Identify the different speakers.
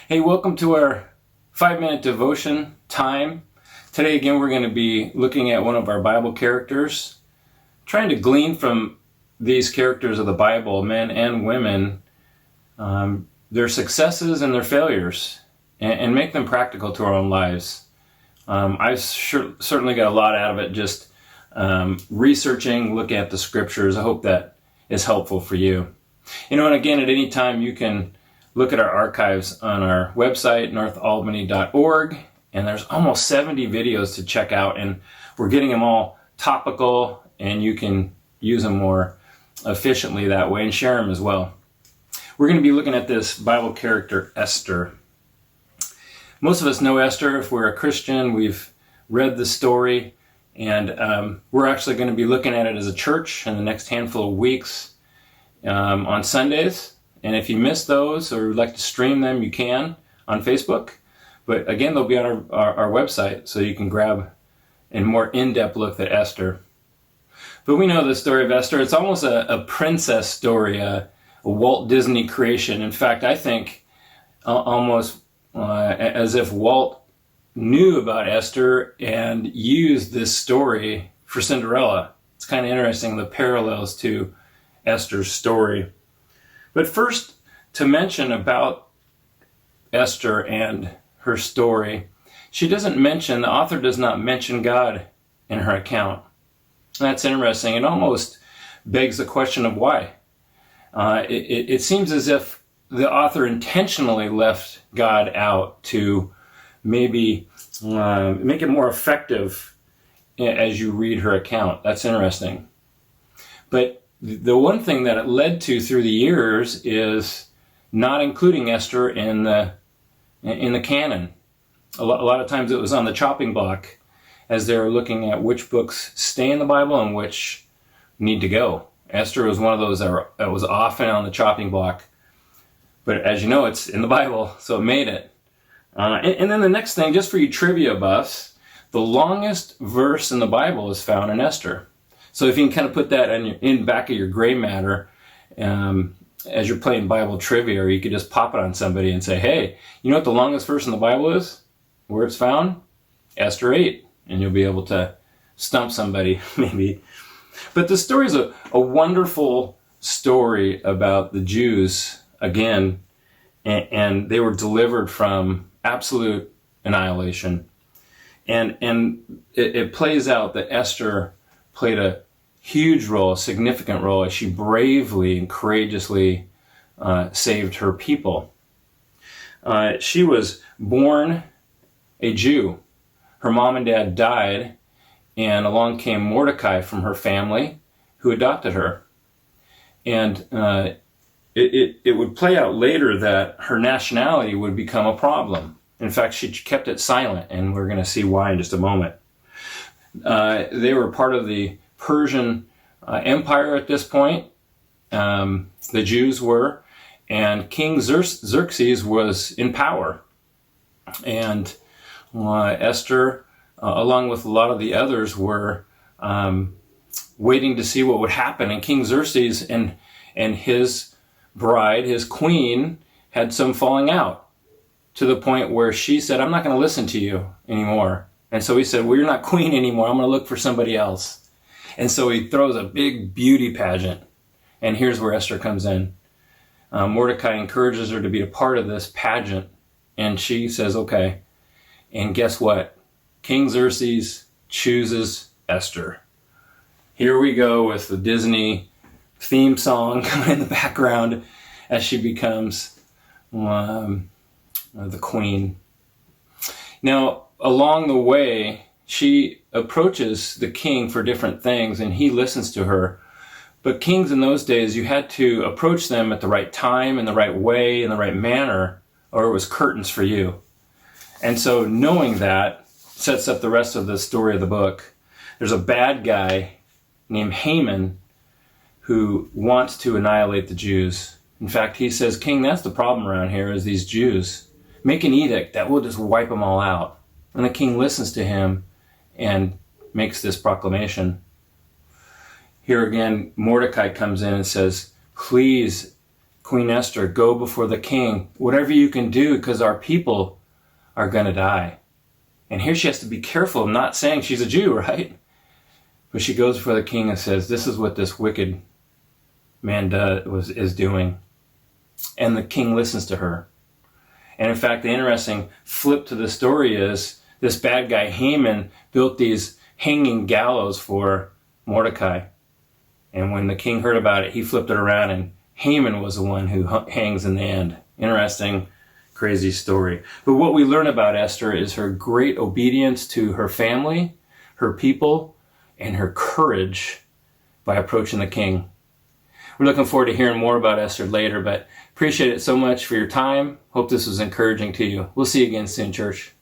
Speaker 1: Hey, welcome to our 5-minute devotion time. Today again we're going to be looking at one of our Bible characters, trying to glean from these characters of the Bible, men and women, their successes and their failures, and make them practical to our own lives. I've certainly got a lot out of it just researching, looking at the scriptures. I hope that is helpful for you. And again, at any time you can look at our archives on our website, northalbany.org, and there's almost 70 videos to check out, and we're getting them all topical, and you can use them more efficiently that way and share them as well. We're going to be looking at this Bible character, Esther. Most of us know Esther. If we're a Christian, we've read the story, and we're actually going to be looking at it as a church in the next handful of weeks on Sundays. And if you miss those or would like to stream them, you can on Facebook. But again, they'll be on our website, so you can grab a more in-depth look at Esther. But we know the story of Esther. It's almost a princess story, a Walt Disney creation. In fact, I think almost as if Walt knew about Esther and used this story for Cinderella. It's kind of interesting, the parallels to Esther's story. But first, to mention about Esther and her story, the author does not mention God in her account. That's interesting. It almost begs the question of why. It seems as if the author intentionally left God out to maybe make it more effective as you read her account. That's interesting. But the one thing that it led to through the years is not including Esther in the canon. A lot of times it was on the chopping block as they were looking at which books stay in the Bible and which need to go. Esther was one of those that was often on the chopping block. But as you know, it's in the Bible, so it made it. And then the next thing, just for you trivia buffs, the longest verse in the Bible is found in Esther. So if you can kind of put that in back of your gray matter as you're playing Bible trivia, or you could just pop it on somebody and say, hey, you know what the longest verse in the Bible is? Where it's found? Esther 8. And you'll be able to stump somebody, maybe. But the story is a wonderful story about the Jews, again, and they were delivered from absolute annihilation. And it plays out that Esther played a huge role, a significant role, as she bravely and courageously saved her people. She was born a Jew. Her mom and dad died, and along came Mordecai from her family, who adopted her. And it would play out later that her nationality would become a problem. In fact, she kept it silent, and we're going to see why in just a moment. They were part of the Persian Empire at this point. The Jews were, and King Xerxes was in power. And Esther, along with a lot of the others, were waiting to see what would happen. And King Xerxes and his bride, his queen, had some falling out to the point where she said, I'm not going to listen to you anymore. And so he said, well, you're not queen anymore. I'm going to look for somebody else. And so he throws a big beauty pageant. And here's where Esther comes in. Mordecai encourages her to be a part of this pageant. And she says, okay. And guess what? King Xerxes chooses Esther. Here we go with the Disney theme song coming in the background as she becomes the queen. Now, along the way, she approaches the king for different things, and he listens to her. But kings in those days, you had to approach them at the right time, in the right way, in the right manner, or it was curtains for you. And so knowing that sets up the rest of the story of the book. There's a bad guy named Haman who wants to annihilate the Jews. In fact, he says, King, that's the problem around here, is these Jews. Make an edict that will just wipe them all out. And the king listens to him and makes this proclamation. Here again, Mordecai comes in and says, please Queen Esther, go before the king, whatever you can do, because our people are going to die. And here she has to be careful of not saying she's a Jew, right? But she goes before the king and says, this is what this wicked man is doing. And the king listens to her. And in fact, the interesting flip to the story is this bad guy Haman built these hanging gallows for Mordecai. And when the king heard about it, he flipped it around, and Haman was the one who hangs in the end. Interesting, crazy story. But what we learn about Esther is her great obedience to her family, her people, and her courage by approaching the king. We're looking forward to hearing more about Esther later, but appreciate it so much for your time. Hope this was encouraging to you. We'll see you again soon, church.